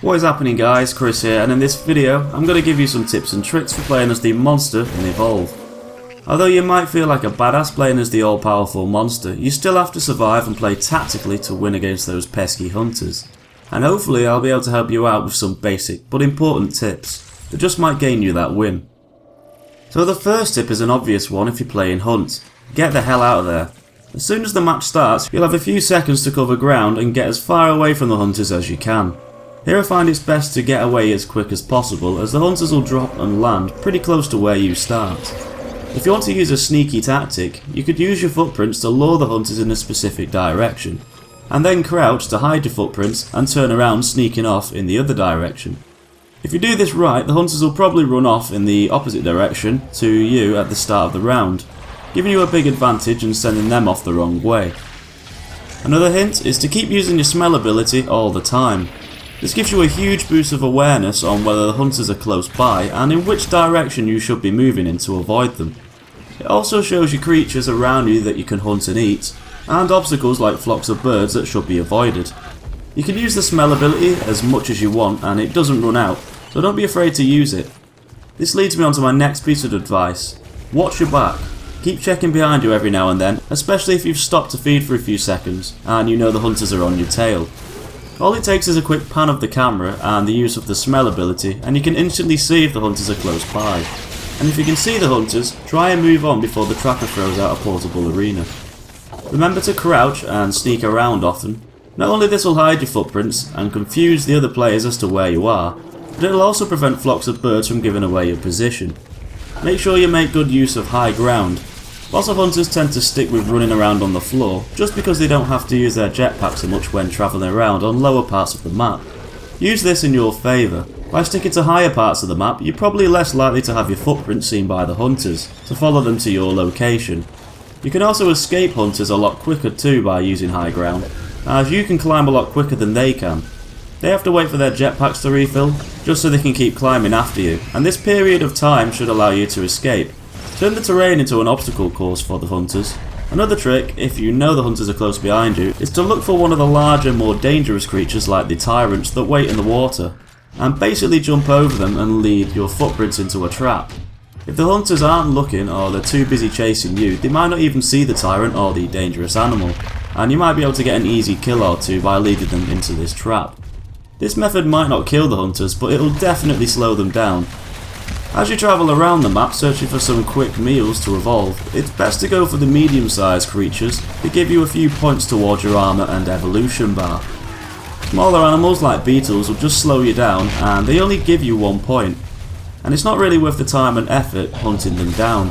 What is happening guys, Chris here, and in this video I'm going to give you some tips and tricks for playing as the monster in Evolve. Although you might feel like a badass playing as the all-powerful monster, you still have to survive and play tactically to win against those pesky hunters. And hopefully I'll be able to help you out with some basic but important tips that just might gain you that win. So the first tip is an obvious one if you're playing Hunt. Get the hell out of there. As soon as the match starts, you'll have a few seconds to cover ground and get as far away from the hunters as you can. Here I find it's best to get away as quick as possible, as the hunters will drop and land pretty close to where you start. If you want to use a sneaky tactic, you could use your footprints to lure the hunters in a specific direction, and then crouch to hide your footprints and turn around sneaking off in the other direction. If you do this right, the hunters will probably run off in the opposite direction to you at the start of the round, giving you a big advantage and sending them off the wrong way. Another hint is to keep using your smell ability all the time. This gives you a huge boost of awareness on whether the hunters are close by and in which direction you should be moving in to avoid them. It also shows you creatures around you that you can hunt and eat, and obstacles like flocks of birds that should be avoided. You can use the smell ability as much as you want and it doesn't run out, so don't be afraid to use it. This leads me on to my next piece of advice. Watch your back. Keep checking behind you every now and then, especially if you've stopped to feed for a few seconds and you know the hunters are on your tail. All it takes is a quick pan of the camera and the use of the smell ability and you can instantly see if the hunters are close by. And if you can see the hunters, try and move on before the tracker throws out a portable arena. Remember to crouch and sneak around often. Not only this will hide your footprints and confuse the other players as to where you are, but it will also prevent flocks of birds from giving away your position. Make sure you make good use of high ground. Lots of hunters tend to stick with running around on the floor, just because they don't have to use their jetpack so much when travelling around on lower parts of the map. Use this in your favour. By sticking to higher parts of the map, you're probably less likely to have your footprint seen by the hunters, to follow them to your location. You can also escape hunters a lot quicker too by using high ground, as you can climb a lot quicker than they can. They have to wait for their jetpacks to refill, just so they can keep climbing after you, and this period of time should allow you to escape. Turn the terrain into an obstacle course for the hunters. Another trick, if you know the hunters are close behind you, is to look for one of the larger, more dangerous creatures like the tyrants that wait in the water, and basically jump over them and lead your footprints into a trap. If the hunters aren't looking or they're too busy chasing you, they might not even see the tyrant or the dangerous animal, and you might be able to get an easy kill or two by leading them into this trap. This method might not kill the hunters, but it will definitely slow them down. As you travel around the map searching for some quick meals to evolve, it's best to go for the medium-sized creatures that give you a few points towards your armour and evolution bar. Smaller animals like beetles will just slow you down and they only give you 1 point, and it's not really worth the time and effort hunting them down.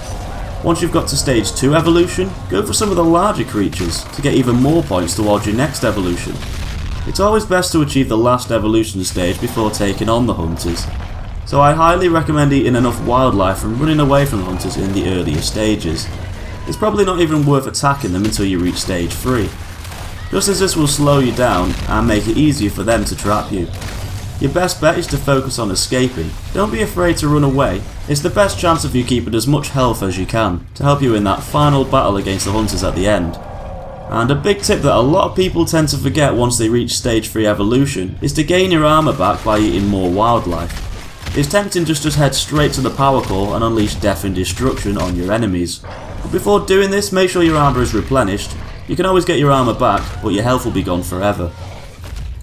Once you've got to stage 2 evolution, go for some of the larger creatures to get even more points towards your next evolution. It's always best to achieve the last evolution stage before taking on the hunters, so I highly recommend eating enough wildlife and running away from the hunters in the earlier stages. It's probably not even worth attacking them until you reach stage 3, just as this will slow you down and make it easier for them to trap you. Your best bet is to focus on escaping. Don't be afraid to run away. It's the best chance of you keeping as much health as you can to help you in that final battle against the hunters at the end. And a big tip that a lot of people tend to forget once they reach stage 3 evolution is to gain your armour back by eating more wildlife. It's tempting just to head straight to the power core and unleash death and destruction on your enemies. But before doing this, make sure your armour is replenished. You can always get your armour back, but your health will be gone forever.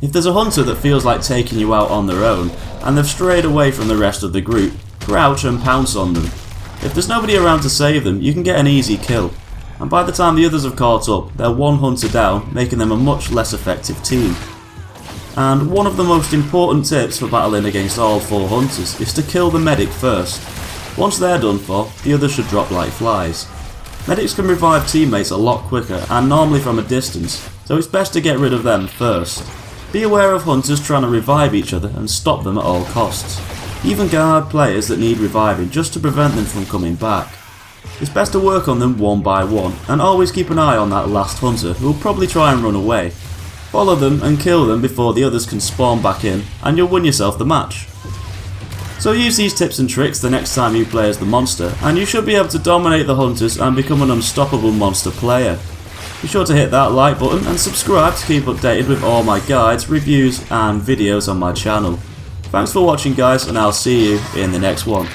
If there's a hunter that feels like taking you out on their own, and they've strayed away from the rest of the group, crouch and pounce on them. If there's nobody around to save them, you can get an easy kill. And by the time the others have caught up, they're one hunter down, making them a much less effective team. And one of the most important tips for battling against all 4 hunters is to kill the medic first. Once they're done for, the others should drop like flies. Medics can revive teammates a lot quicker and normally from a distance, so it's best to get rid of them first. Be aware of hunters trying to revive each other and stop them at all costs. Even guard players that need reviving just to prevent them from coming back. It's best to work on them one by one and always keep an eye on that last hunter who will probably try and run away. Follow them and kill them before the others can spawn back in and you'll win yourself the match. So use these tips and tricks the next time you play as the monster and you should be able to dominate the hunters and become an unstoppable monster player. Be sure to hit that like button and subscribe to keep updated with all my guides, reviews and videos on my channel. Thanks for watching guys, and I'll see you in the next one.